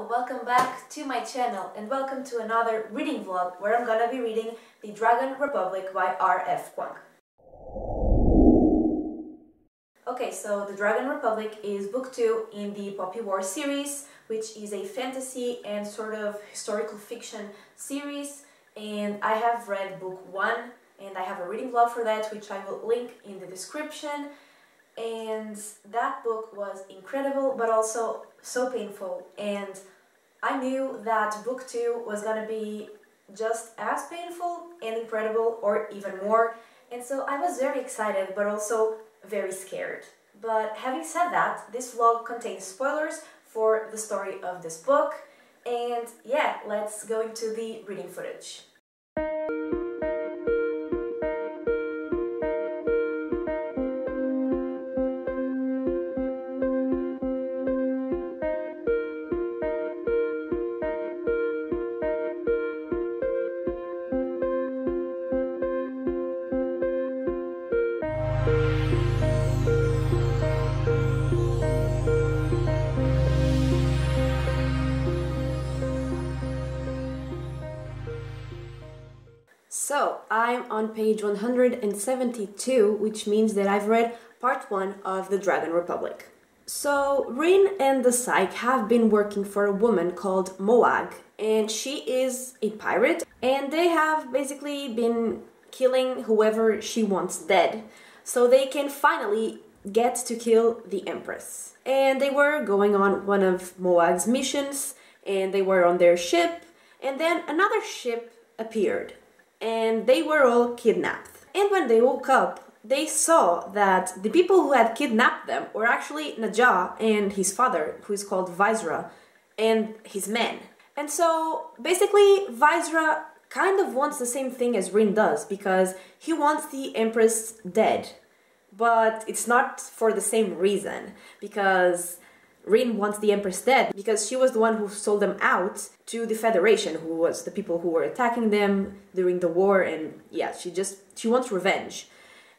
Hello, welcome back to my channel and welcome to another reading vlog where I'm gonna be reading The Dragon Republic by R.F. Kuang. Okay, so The Dragon Republic is book 2 in the Poppy War series, which is a fantasy and sort of historical fiction series, and I have read book 1 and I have a reading vlog for that, which I will link in the description. And that book was incredible, but also so painful, and I knew that book 2 was gonna be just as painful and incredible, or even more, and so I was very excited but also very scared. But having said that, this vlog contains spoilers for the story of this book, and yeah, let's go into the reading footage. So, I'm on page 172, which means that I've read part 1 of The Dragon Republic. So, Rin and the Psyche have been working for a woman called Moag, and she is a pirate, and they have basically been killing whoever she wants dead, so they can finally get to kill the Empress. And they were going on one of Moag's missions, and they were on their ship, and then another ship appeared. And they were all kidnapped. And when they woke up, they saw that the people who had kidnapped them were actually Najah and his father, who is called Viceroy, and his men. And so, basically, Viceroy kind of wants the same thing as Rin does, because he wants the Empress dead. But it's not for the same reason, because Rin wants the Empress dead because she was the one who sold them out to the Federation, who was the people who were attacking them during the war, and yeah, she wants revenge.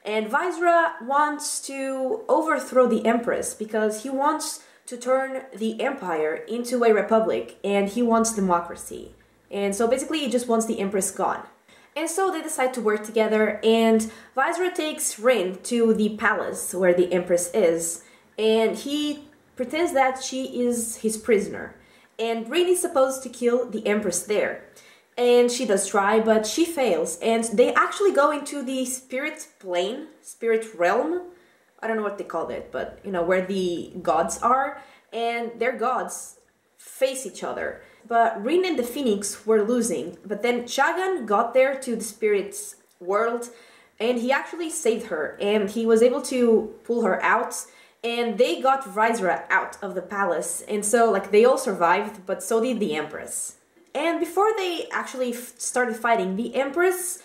And Viceroy wants to overthrow the Empress because he wants to turn the Empire into a republic, and he wants democracy. And so basically he just wants the Empress gone. And so they decide to work together, and Viceroy takes Rin to the palace where the Empress is, and he pretends that she is his prisoner, and Rin is supposed to kill the Empress there, and she does try, but she fails, and they actually go into the spirit plane, spirit realm, I don't know what they called it, but you know, where the gods are, and their gods face each other. But Rin and the Phoenix were losing, but then Chagan got there to the spirit's world, and he actually saved her, and he was able to pull her out. And they got Viceroy out of the palace, and so, like, they all survived, but so did the Empress. And before they actually started fighting, the Empress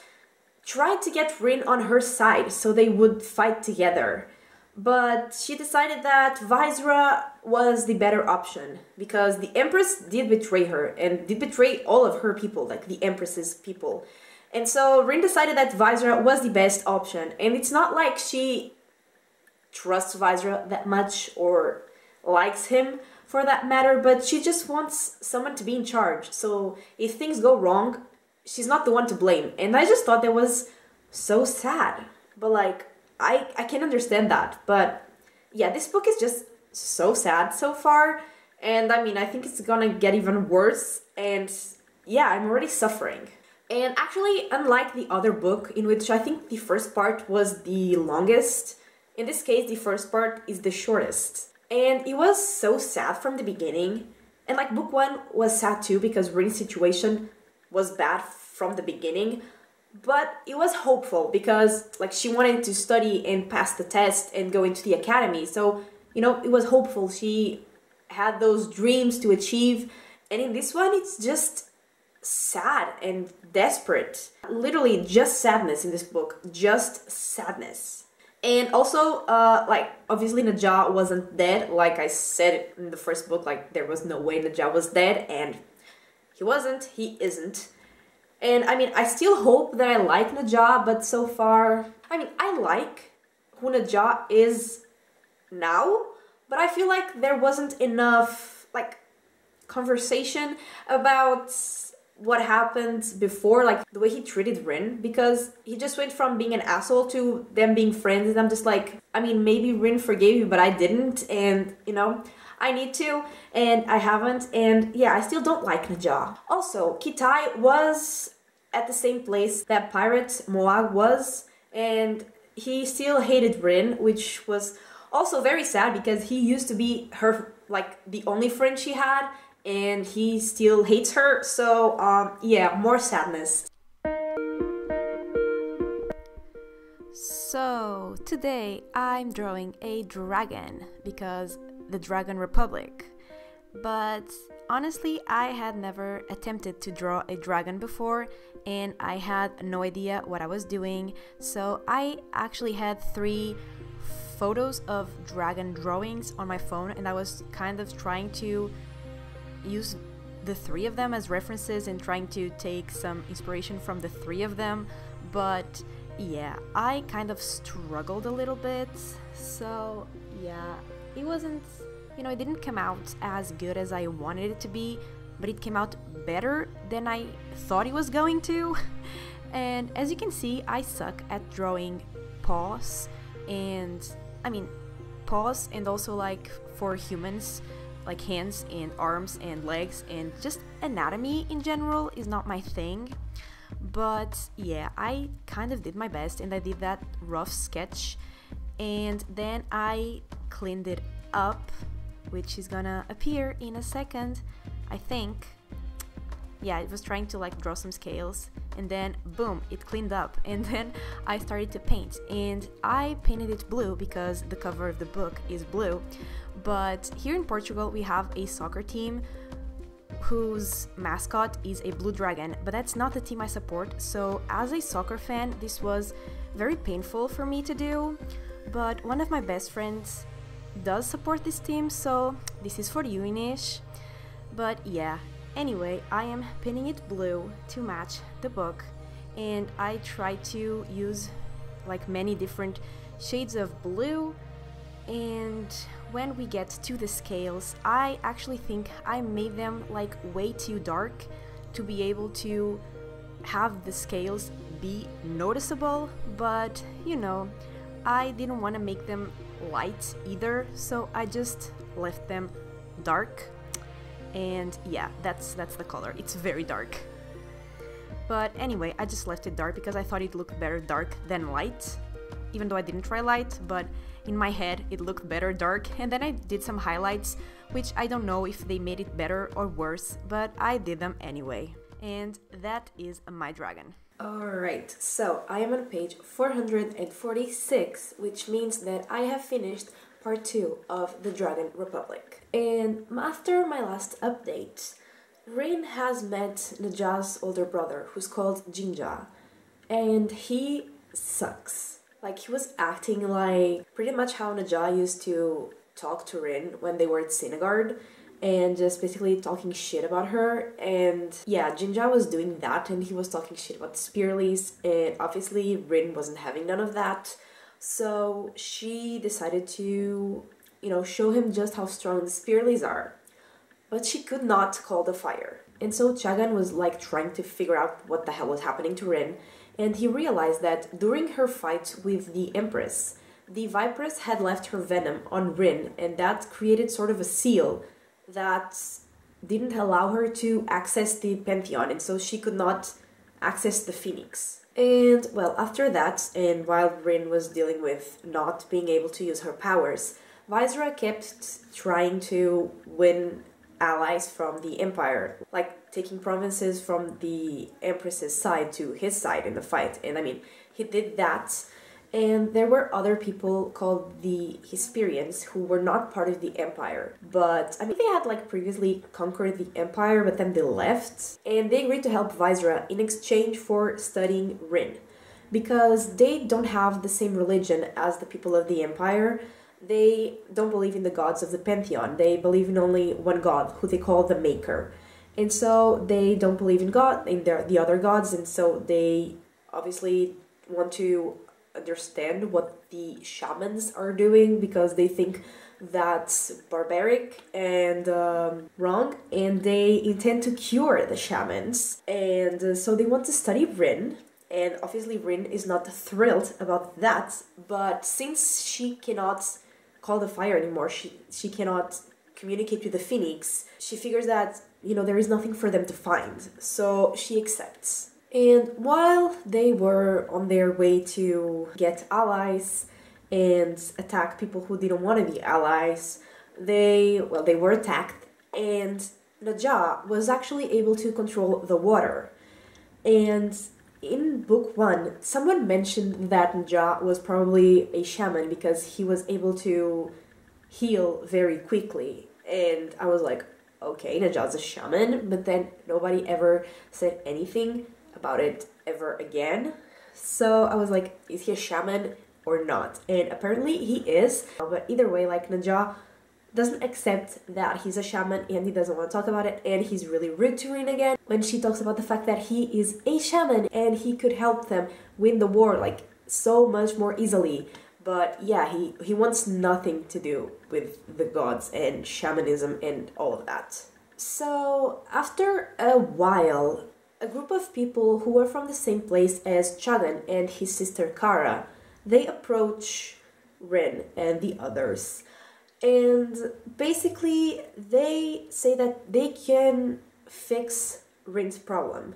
tried to get Rin on her side so they would fight together. But she decided that Viceroy was the better option, because the Empress did betray her, and did betray all of her people, like the Empress's people. And so Rin decided that Viceroy was the best option, and it's not like she trusts Viceroy that much or likes him for that matter, but she just wants someone to be in charge, so if things go wrong, she's not the one to blame. And I just thought that was so sad, but like, I can understand that. But yeah, this book is just so sad so far, and I mean, I think it's gonna get even worse, and yeah, I'm already suffering. And actually, unlike the other book, in which I think the first part was the longest, in this case, the first part is the shortest. And it was so sad from the beginning. And like, book 1 was sad too, because Rin's situation was bad from the beginning. But it was hopeful because, like, she wanted to study and pass the test and go into the academy. So, you know, it was hopeful. She had those dreams to achieve. And in this one, it's just sad and desperate. Literally just sadness in this book. Just sadness. And also, like, obviously Najah wasn't dead, like I said in the first book, like, there was no way Najah was dead, and he wasn't, he isn't. And, I mean, I still hope that I like Najah, but so far, I mean, I like who Najah is now, but I feel like there wasn't enough, like, conversation about what happened before, like the way he treated Rin, because he just went from being an asshole to them being friends, and I'm just like, I mean, maybe Rin forgave you, but I didn't, and you know, I need to, and I haven't, and yeah, I still don't like Najah. Also, Kitai was at the same place that Pirate Moag was, and he still hated Rin, which was also very sad because he used to be her, like, the only friend she had, and he still hates her, so yeah, more sadness. So today I'm drawing a dragon because the Dragon Republic, but honestly I had never attempted to draw a dragon before and I had no idea what I was doing, so I actually had 3 photos of dragon drawings on my phone and I was kind of trying to use the 3 of them as references and trying to take some inspiration from the 3 of them, but yeah, I kind of struggled a little bit, so yeah, it wasn't, you know, it didn't come out as good as I wanted it to be, but it came out better than I thought it was going to. And as you can see, I suck at drawing paws, and I mean paws, and also like for humans, like hands and arms and legs, and just anatomy in general is not my thing. But yeah, I kind of did my best and I did that rough sketch, and then I cleaned it up, which is gonna appear in a second, I think. Yeah, I was trying to like draw some scales, and then boom, it cleaned up, and then I started to paint, and I painted it blue because the cover of the book is blue. But here in Portugal we have a soccer team whose mascot is a blue dragon, but that's not the team I support, so as a soccer fan this was very painful for me to do, but one of my best friends does support this team, so this is for you, Inish. But yeah, anyway, I am painting it blue to match the book, and I try to use like many different shades of blue, and when we get to the scales, I actually think I made them like way too dark to be able to have the scales be noticeable, but you know, I didn't want to make them light either, so I just left them dark, and yeah, that's the color. It's very dark. But anyway, I just left it dark because I thought it looked better dark than light, even though I didn't try light, but in my head it looked better dark, and then I did some highlights, which I don't know if they made it better or worse, but I did them anyway. And that is my dragon. Alright, so I am on page 446, which means that I have finished part 2 of The Dragon Republic. And after my last update, Rain has met Najah's older brother, who's called Jinja, and he sucks. Like, he was acting like pretty much how Najah used to talk to Rin when they were at Sinagard, and just basically talking shit about her. And yeah, Jinja was doing that, and he was talking shit about the Spearleys, and obviously Rin wasn't having none of that, so she decided to, you know, show him just how strong the Spearleys are. But she could not call the fire, and so Chagan was like trying to figure out what the hell was happening to Rin, and he realized that during her fight with the Empress, the Vipress had left her venom on Rin, and that created sort of a seal that didn't allow her to access the Pantheon, and so she could not access the Phoenix. And well, after that, and while Rin was dealing with not being able to use her powers, Viceroy kept trying to win allies from the Empire, like taking provinces from the Empress's side to his side in the fight, and I mean, he did that. And there were other people called the Hesperians who were not part of the Empire, but I mean, they had like previously conquered the Empire, but then they left, and they agreed to help Viceroy in exchange for studying Rin, because they don't have the same religion as the people of the Empire. They don't believe in the gods of the Pantheon. They believe in only one god, who they call the Maker. And so they don't believe in God, in the other gods, and so they obviously want to understand what the shamans are doing, because they think that's barbaric and wrong, and they intend to cure the shamans. And so they want to study Rin, and obviously Rin is not thrilled about that, but since she cannot call the fire anymore, she cannot communicate with the phoenix, she figures that, you know, there is nothing for them to find, so she accepts. And while they were on their way to get allies and attack people who didn't want to be allies, they were attacked, and Najah was actually able to control the water. And in book 1, someone mentioned that Najah was probably a shaman because he was able to heal very quickly. And I was like, okay, Najah's a shaman, but then nobody ever said anything about it ever again. So I was like, is he a shaman or not? And apparently he is. But either way, like, Najah doesn't accept that he's a shaman, and he doesn't want to talk about it, and he's really rude to Rin again when she talks about the fact that he is a shaman and he could help them win the war like so much more easily. But yeah, he wants nothing to do with the gods and shamanism and all of that. So after a while, a group of people who were from the same place as Chagan and his sister Kara, they approach Rin and the others. And basically they say that they can fix Rin's problem.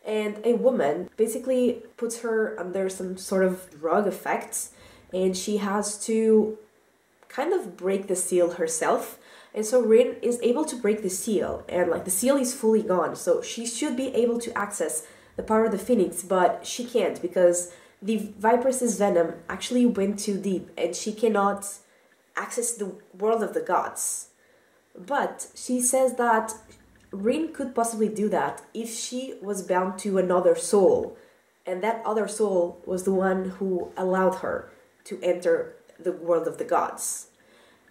And a woman basically puts her under some sort of drug effects, and she has to kind of break the seal herself. And so Rin is able to break the seal, and like the seal is fully gone, so she should be able to access the power of the phoenix, but she can't because the Vipress's venom actually went too deep and she cannot access the world of the gods. But she says that Rin could possibly do that if she was bound to another soul, and that other soul was the one who allowed her to enter the world of the gods.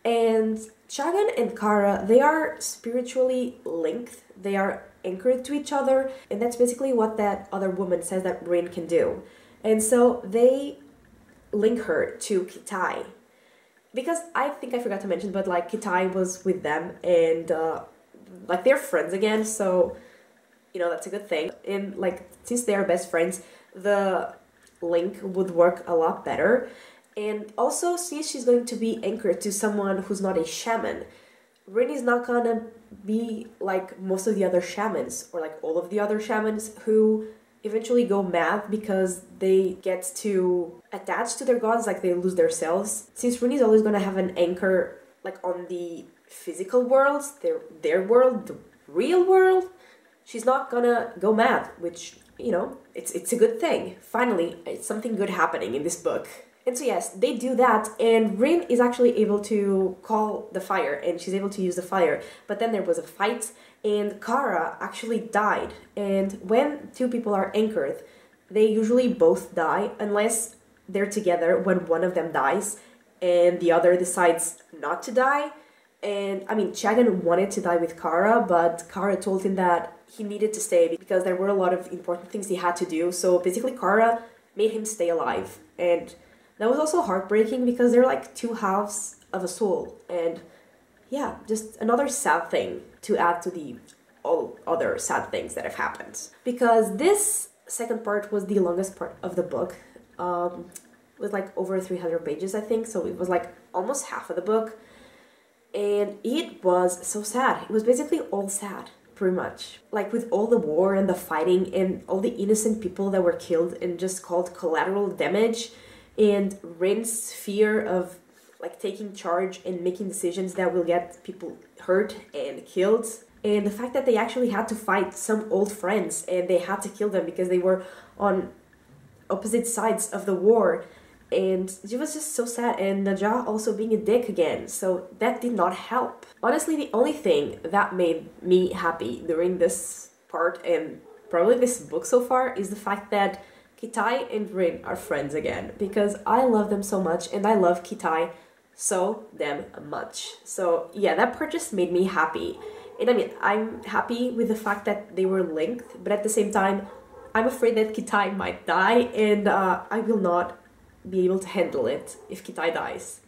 And Chagan and Kara, they are spiritually linked, they are anchored to each other, and that's basically what that other woman says that Rin can do. And so they link her to Kitai. Because I think I forgot to mention, but like Kitai was with them, and like they're friends again, so you know, that's a good thing. And like, since they're best friends, the link would work a lot better. And also, since she's going to be anchored to someone who's not a shaman, Rin is not gonna be like most of the other shamans, or like all of the other shamans who eventually go mad because they get to attach to their gods, like they lose their selves. Since Rin is always gonna have an anchor like on the physical world, their world, the real world, she's not gonna go mad, which, you know, it's a good thing. Finally, it's something good happening in this book. And so yes, they do that, and Rin is actually able to call the fire, and she's able to use the fire. But then there was a fight, and Kara actually died. And when two people are anchored, they usually both die, unless they're together when one of them dies and the other decides not to die. And I mean, Chagan wanted to die with Kara, but Kara told him that he needed to stay because there were a lot of important things he had to do. So basically Kara made him stay alive, and that was also heartbreaking because they're like two halves of a soul. And yeah, just another sad thing to add to the all other sad things that have happened. Because this second part was the longest part of the book, with like over 300 pages, I think. So it was like almost half of the book. And it was so sad. It was basically all sad, pretty much. Like with all the war and the fighting and all the innocent people that were killed and just called collateral damage, and Rin's fear of like taking charge and making decisions that will get people hurt and killed, and the fact that they actually had to fight some old friends and they had to kill them because they were on opposite sides of the war. And it was just so sad, and Najah also being a dick again, so that did not help. Honestly, the only thing that made me happy during this part, and probably this book so far, is the fact that Kitai and Rin are friends again, because I love them so much, and I love Kitai so damn much. So yeah, that part just made me happy. And I mean, I'm happy with the fact that they were linked, but at the same time, I'm afraid that Kitai might die, and I will not be able to handle it if Kitai dies.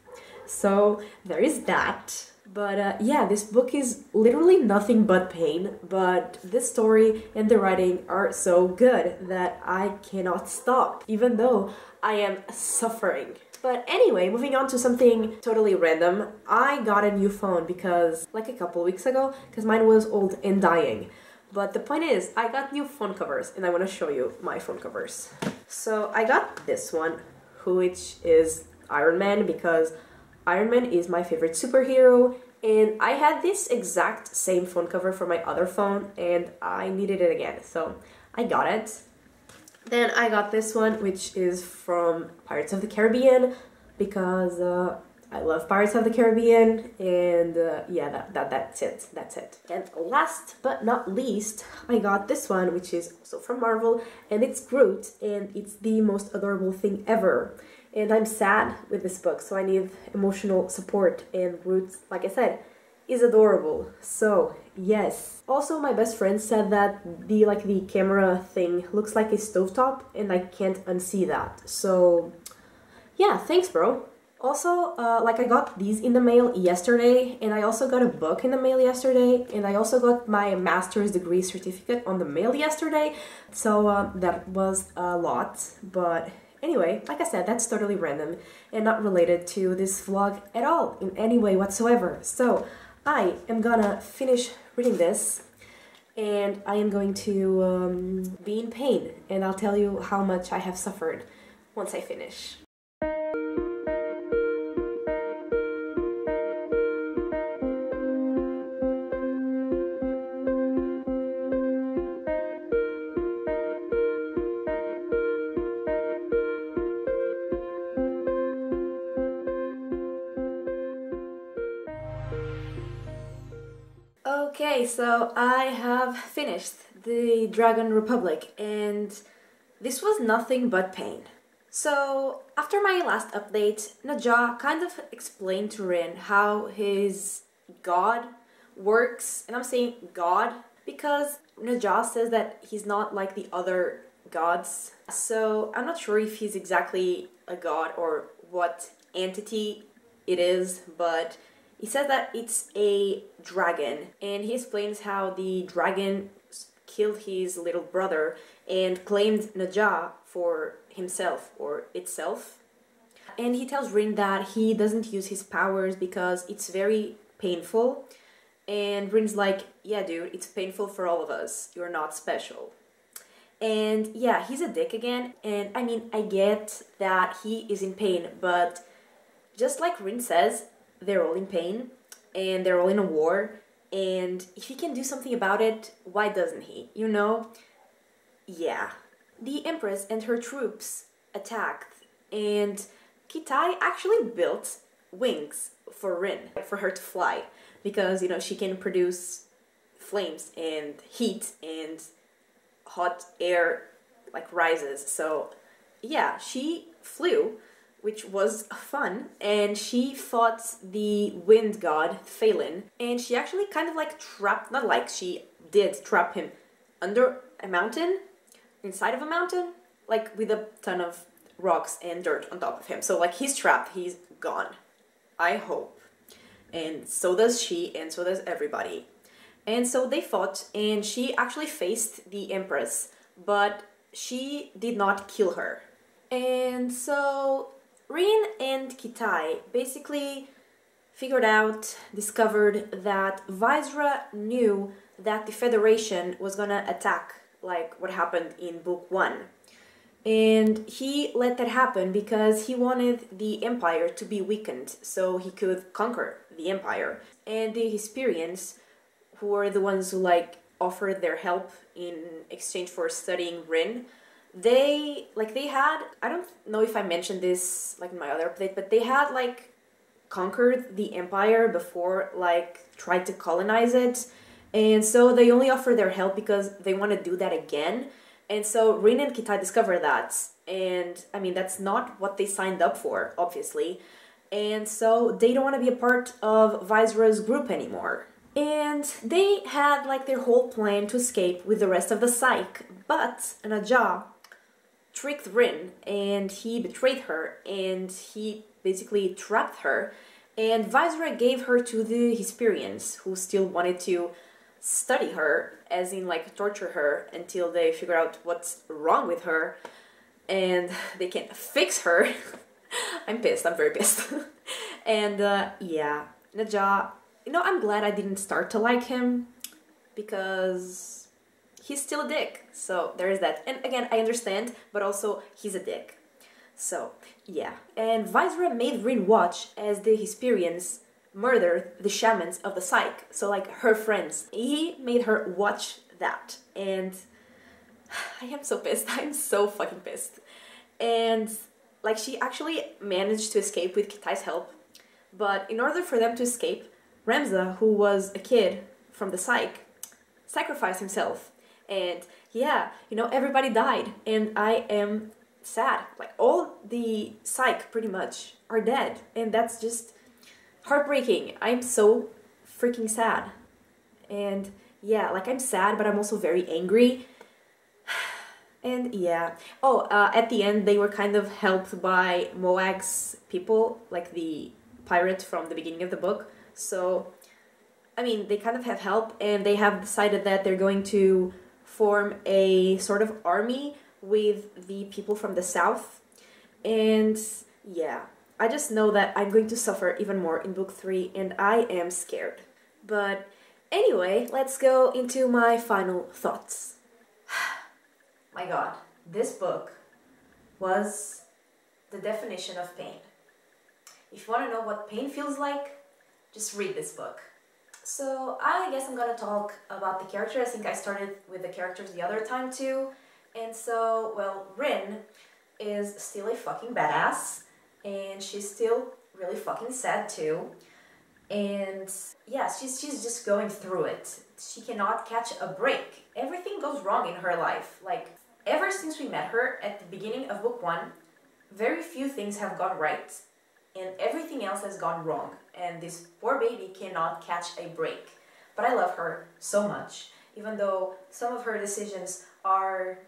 So there is that. But yeah, this book is literally nothing but pain, but this story and the writing are so good that I cannot stop, even though I am suffering. But anyway, moving on to something totally random, I got a new phone because, like a couple weeks ago, because mine was old and dying. But the point is, I got new phone covers, and I want to show you my phone covers. So I got this one, which is Iron Man, because Iron Man is my favorite superhero, and I had this exact same phone cover for my other phone, and I needed it again, so I got it. Then I got this one, which is from Pirates of the Caribbean, because I love Pirates of the Caribbean, and yeah, that's it. And last but not least, I got this one, which is also from Marvel, and it's Groot, and it's the most adorable thing ever. And I'm sad with this book, so I need emotional support, and Groot, like I said, is adorable. So yes. Also, my best friend said that the camera thing looks like a stovetop, and I can't unsee that. So yeah, thanks, bro. Also, like I got these in the mail yesterday, and I also got a book in the mail yesterday, and I also got my master's degree certificate on the mail yesterday. So that was a lot, but anyway, like I said, that's totally random and not related to this vlog at all in any way whatsoever. So I am gonna finish reading this, and I am going to be in pain, and I'll tell you how much I have suffered once I finish. Okay, so I have finished The Dragon Republic, and this was nothing but pain. So, after my last update, Naja kind of explained to Rin how his god works, and I'm saying god because Naja says that he's not like the other gods. So, I'm not sure if he's exactly a god or what entity it is, but he says that it's a dragon, and he explains how the dragon killed his little brother and claimed Naja for himself or itself. And he tells Rin that he doesn't use his powers because it's very painful. And Rin's like, yeah dude, it's painful for all of us. You're not special. And yeah, he's a dick again. And I mean, I get that he is in pain, but just like Rin says, they're all in pain and they're all in a war. And if he can do something about it, why doesn't he? You know? Yeah. The Empress and her troops attacked, and Kitai actually built wings for Rin, for her to fly, because, you know, she can produce flames and heat and hot air, like, rises. So, yeah, she flew, which was fun, and she fought the wind god, Phelan, and she actually kind of like trapped, not like she did trap him under a mountain, inside of a mountain, like with a ton of rocks and dirt on top of him. So like he's trapped, he's gone. I hope. And so does she, and so does everybody. And so they fought, and she actually faced the Empress, but she did not kill her. And so Rin and Kitai basically discovered that Viceroy knew that the Federation was gonna attack, like what happened in book 1. And he let that happen because he wanted the Empire to be weakened so he could conquer the Empire. And the Hesperians, who were the ones who like offered their help in exchange for studying Rin, they had, I don't know if I mentioned this like in my other update, but they had like conquered the Empire before, like tried to colonize it. And so they only offer their help because they want to do that again. And so Rin and Kitai discover that. And I mean, that's not what they signed up for, obviously. And so they don't want to be a part of Viceroy's group anymore. And they had like their whole plan to escape with the rest of the Psyche. But Naja tricked Rin, and he betrayed her, and he basically trapped her. And Viceroy gave her to the Hesperians, who still wanted to study her, as in like torture her until they figure out what's wrong with her and they can't fix her. I'm pissed, I'm very pissed. And yeah, Najah, I'm glad I didn't start to like him because he's still a dick. So there is that. And again, I understand, but also he's a dick. So yeah. And Viceroy made Rin watch as the Hesperians murdered the shamans of the Psyche. So like her friends. He made her watch that. And I am so pissed. I'm so fucking pissed. And like she actually managed to escape with Kitai's help. But in order for them to escape, Ramza, who was a kid from the Psyche, sacrificed himself. And yeah, everybody died. And I am sad. Like all the Psyche pretty much are dead. And that's just heartbreaking. I'm so freaking sad. And yeah, like I'm sad, but I'm also very angry. And yeah. Oh, at the end they were kind of helped by Moag's people, like the pirate from the beginning of the book. So, I mean, they kind of have help, and they have decided that they're going to form a sort of army with the people from the south. And yeah, I just know that I'm going to suffer even more in book 3, and I am scared. But anyway, let's go into my final thoughts. My god, this book was the definition of pain. If you want to know what pain feels like, just read this book. So I guess I'm gonna talk about the character. I think I started with the characters the other time too. And so, well, Rin is still a fucking badass, and she's still really fucking sad too. And yeah, she's just going through it. She cannot catch a break. Everything goes wrong in her life. Like, ever since we met her at the beginning of book 1, very few things have gone right, and everything else has gone wrong. And this poor baby cannot catch a break. But I love her so much, even though some of her decisions are,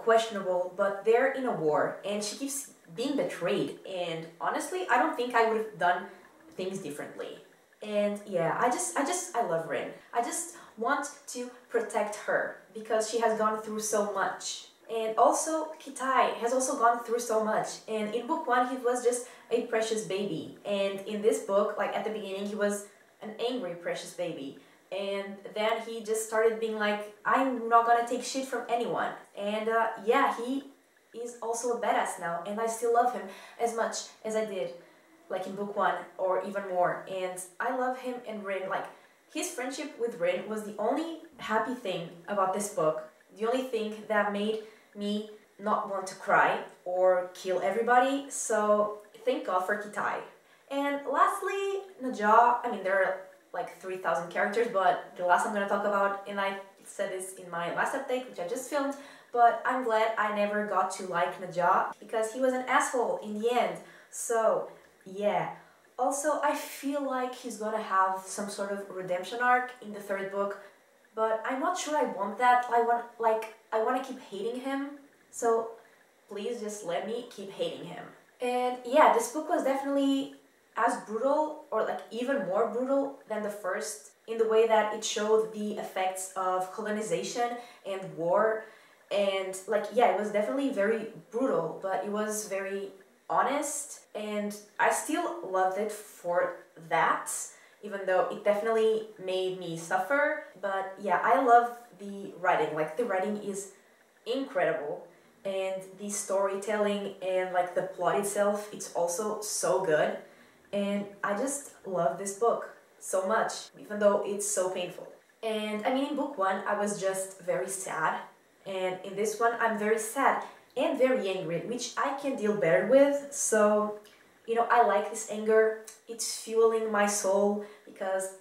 questionable, but they're in a war, and she keeps being betrayed. And honestly, I don't think I would have done things differently. And yeah, I love Rin. I just want to protect her because she has gone through so much. And also, Kitai has also gone through so much. And in book 1, he was just a precious baby. And in this book, like at the beginning, he was an angry precious baby. And then he just started being like, I'm not gonna take shit from anyone. And yeah, he is also a badass now. And I still love him as much as I did, like in book 1, or even more. And I love him and Rin. Like, his friendship with Rin was the only happy thing about this book. The only thing that made me not want to cry or kill everybody. So thank God for Kitai. And lastly, Najah. I mean, there are like 3,000 characters, but the last I'm going to talk about, and I said this in my last update, which I just filmed, but I'm glad I never got to like Najah because he was an asshole in the end. So yeah. Also, I feel like he's gonna have some sort of redemption arc in the 3rd book, but I'm not sure I want that. I want to keep hating him, so please just let me keep hating him. And yeah, this book was definitely as brutal, or like even more brutal than the first, in the way that it showed the effects of colonization and war. And like, yeah, it was definitely very brutal, but it was very honest, and I still loved it for that, even though it definitely made me suffer. But yeah, I love the writing. Like, the writing is incredible, and the storytelling and like the plot itself, it's also so good. And I just love this book so much, even though it's so painful. And I mean, in book 1 I was just very sad, and in this one I'm very sad and very angry, which I can deal better with. So, I like this anger. It's fueling my soul because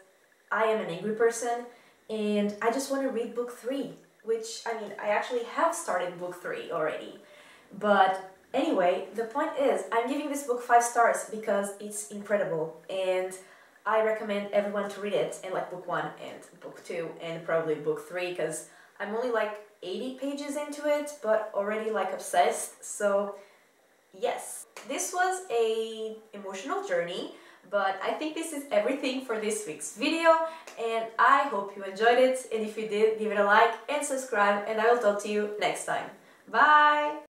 I am an angry person, and I just want to read book 3, which, I mean, I actually have started book 3 already. But anyway, the point is, I'm giving this book 5 stars because it's incredible, and I recommend everyone to read it, and like book 1 and book 2 and probably book 3, because I'm only like 80 pages into it, but already like obsessed. So yes, this was a emotional journey, But I think this is everything for this week's video, and I hope you enjoyed it, and if you did, give it a like and subscribe, and I will talk to you next time. Bye!